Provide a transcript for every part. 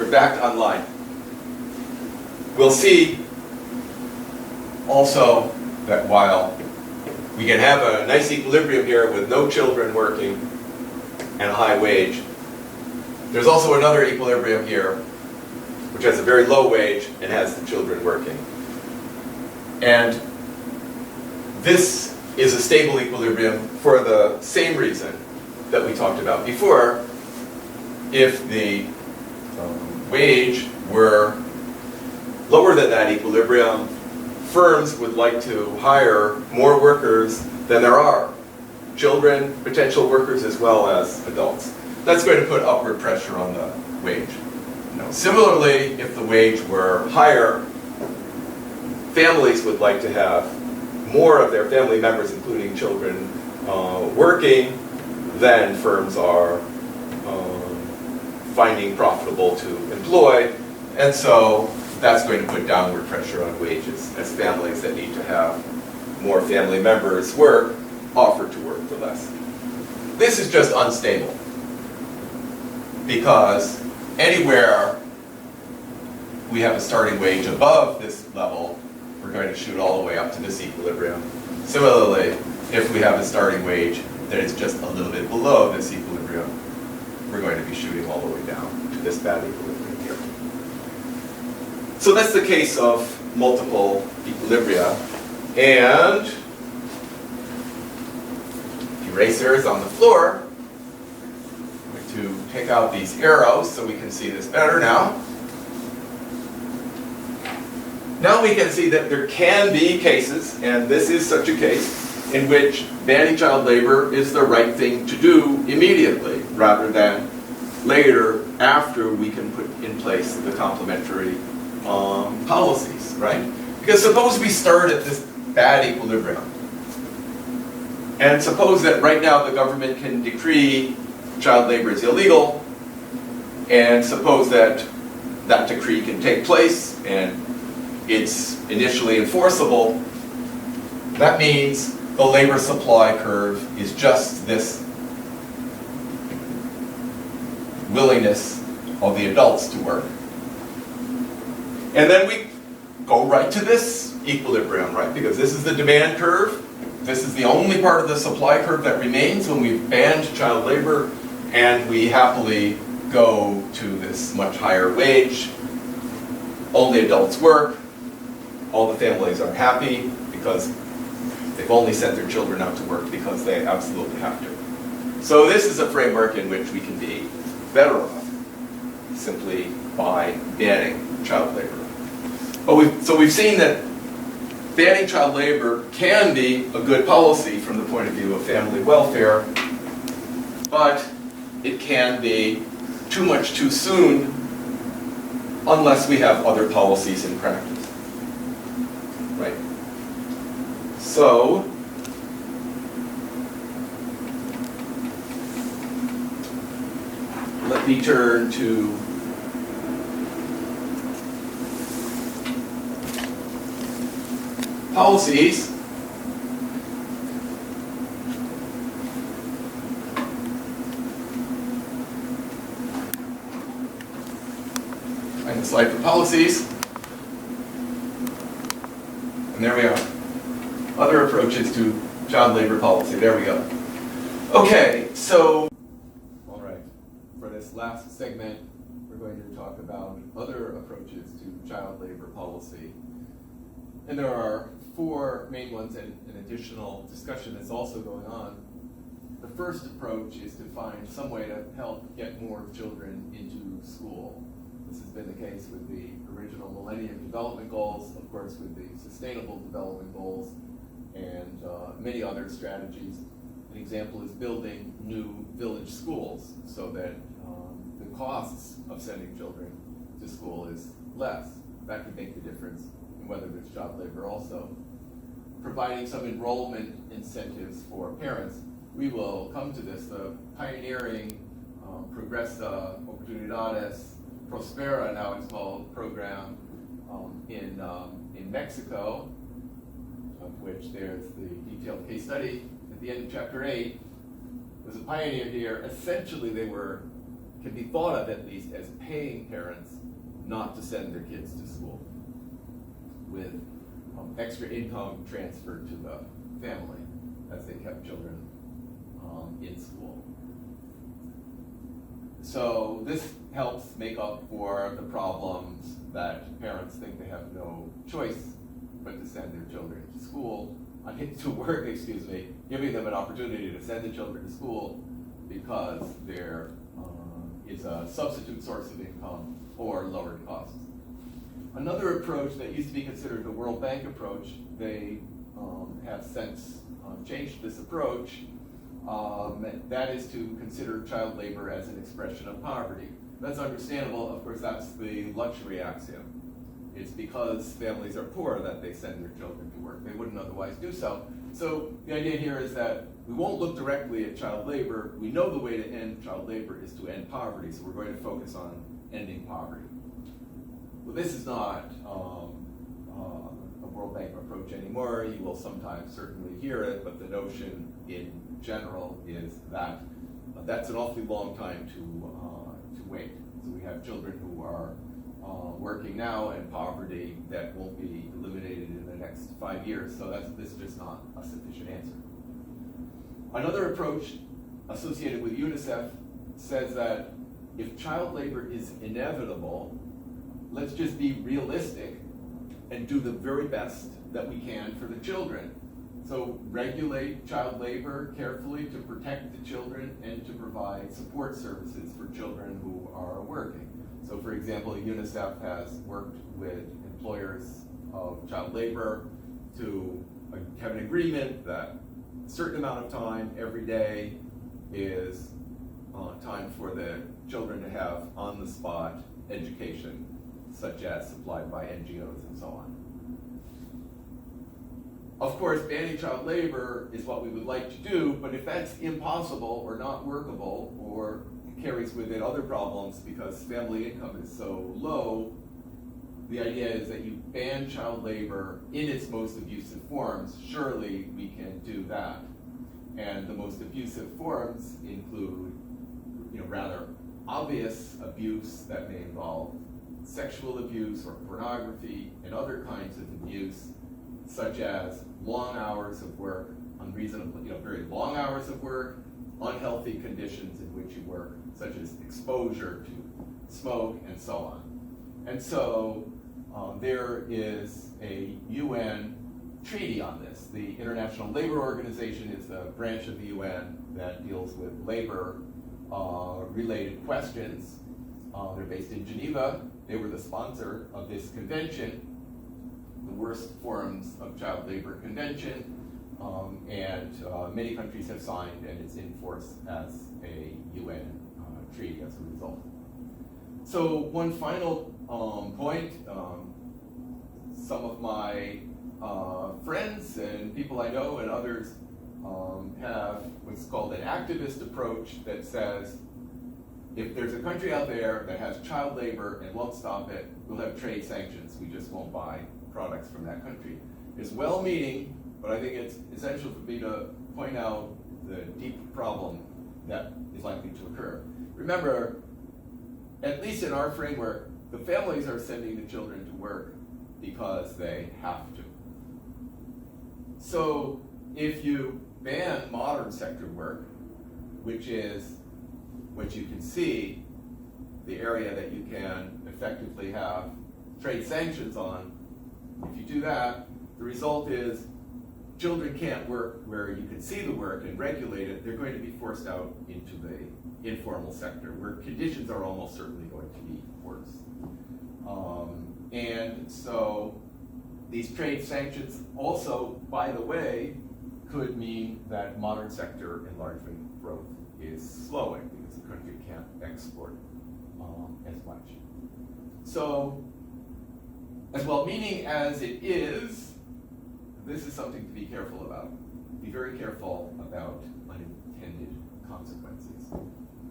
we're back online. We'll see also that while we can have a nice equilibrium here with no children working and a high wage, there's also another equilibrium here which has a very low wage and has the children working. And this is a stable equilibrium for the same reason that we talked about before. If the wage were lower than that equilibrium, firms would like to hire more workers than there are. Children, potential workers, as well as adults. That's going to put upward pressure on the wage. Similarly, if the wage were higher, families would like to have more of their family members, including children, working than firms are finding profitable to employ. And so that's going to put downward pressure on wages as families that need to have more family members work offer to work for less. This is just unstable because anywhere we have a starting wage above this level, we're going to shoot all the way up to this equilibrium. Similarly, if we have a starting wage that is just a little bit below this equilibrium, we're going to be shooting all the way down to this bad equilibrium here. So that's the case of multiple equilibria. And eraser is on the floor. I'm going to take out these arrows so we can see this better now. Now we can see that there can be cases, and this is such a case, in which banning child labor is the right thing to do immediately, rather than later after we can put in place the complementary policies, right? Because suppose we start at this bad equilibrium, and suppose that right now the government can decree child labor is illegal, and suppose that that decree can take place and it's initially enforceable. That means the labor supply curve is just this willingness of the adults to work. And then we go right to this equilibrium, right? Because this is the demand curve. This is the only part of the supply curve that remains when we've banned child labor, and we happily go to this much higher wage. Only adults work. All the families are happy because they've only sent their children out to work because they absolutely have to. So this is a framework in which we can be better off simply by banning child labor. So we've seen that banning child labor can be a good policy from the point of view of family welfare, but it can be too much too soon unless we have other policies in practice. Right? So, let me turn to policies. Find the slide for policies. And there we are. Other approaches to child labor policy. There we go. Okay, so, all right. For this last segment, we're going to talk about other approaches to child labor policy. And there are four main ones and an additional discussion that's also going on. The first approach is to find some way to help get more children into school. This has been the case with the original Millennium Development Goals, of course with the Sustainable Development Goals, and many other strategies. An example is building new village schools so that the costs of sending children to school is less. That can make the difference in whether there's child labor also. Providing some enrollment incentives for parents. We will come to this. The pioneering Progresa Oportunidades Prospera, now it's called, program in Mexico, of which there's the detailed case study at the end of chapter 8, was a pioneer here. Essentially, they were can be thought of at least as paying parents not to send their kids to school, with extra income transferred to the family as they kept children in school. So this helps make up for the problems that parents think they have no choice but to send their children to school, to work, giving them an opportunity to send the children to school because there is a substitute source of income or lowered costs. Another approach that used to be considered the World Bank approach, they have since changed this approach. That is to consider child labor as an expression of poverty. That's understandable. Of course, that's the luxury axiom. It's because families are poor that they send their children to work. They wouldn't otherwise do so. So the idea here is that we won't look directly at child labor. We know the way to end child labor is to end poverty, so we're going to focus on ending poverty. Well, this is not a World Bank approach anymore. You will sometimes certainly hear it, but the notion in general is that that's an awfully long time to wait. So we have children who are working now and poverty that won't be eliminated in the next 5 years. So this is just not a sufficient answer. Another approach associated with UNICEF says that if child labor is inevitable, let's just be realistic and do the very best that we can for the children. So regulate child labor carefully to protect the children and to provide support services for children who are working. So for example, UNICEF has worked with employers of child labor to have an agreement that a certain amount of time every day is time for the children to have on-the-spot education, such as supplied by NGOs and so on. Of course, banning child labor is what we would like to do, but if that's impossible or not workable or carries with it other problems because family income is so low, the idea is that you ban child labor in its most abusive forms. Surely we can do that. And the most abusive forms include, rather obvious abuse that may involve sexual abuse or pornography and other kinds of abuse, such as long hours of work, unreasonably, very long hours of work, unhealthy conditions in which you work, such as exposure to smoke and so on. And so there is a UN treaty on this. The International Labor Organization is the branch of the UN that deals with labor related questions. They're based in Geneva. They were the sponsor of this convention, the Worst Forms of Child Labor Convention, and many countries have signed, and it's in force as a UN treaty as a result. So one final point, some of my friends and people I know and others have what's called an activist approach that says, if there's a country out there that has child labor and won't stop it, we'll have trade sanctions. We just won't buy products from that country. It's well-meaning, but I think it's essential for me to point out the deep problem that is likely to occur. Remember, at least in our framework, the families are sending the children to work because they have to. So if you ban modern sector work, which is what you can see, the area that you can effectively have trade sanctions on, if you do that, the result is children can't work where you can see the work and regulate it. They're going to be forced out into the informal sector where conditions are almost certainly going to be worse. And so these trade sanctions also, by the way, could mean that modern sector enlargement growth is slowing because the country can't export as much. So, as well-meaning as it is, this is something to be careful about. Be very careful about unintended consequences.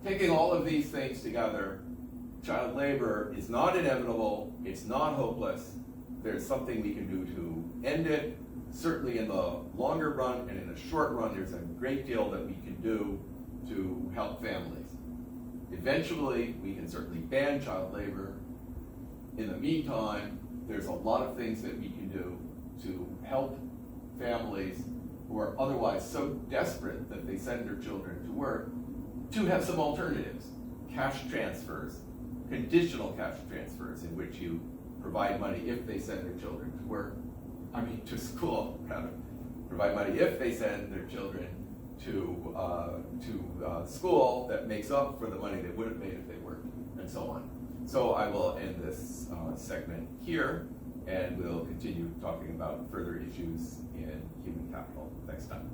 Taking all of these things together, child labor is not inevitable, it's not hopeless. There's something we can do to end it. Certainly in the longer run and in the short run, there's a great deal that we can do to help families. Eventually, we can certainly ban child labor. In the meantime, there's a lot of things that we can do to help families who are otherwise so desperate that they send their children to work to have some alternatives. Cash transfers, conditional cash transfers, in which you provide money if they send their children to work, to school, rather. Provide money if they send their children to school that makes up for the money they would have made if they worked, and so on. So I will end this segment here, and we'll continue talking about further issues in human capital next time.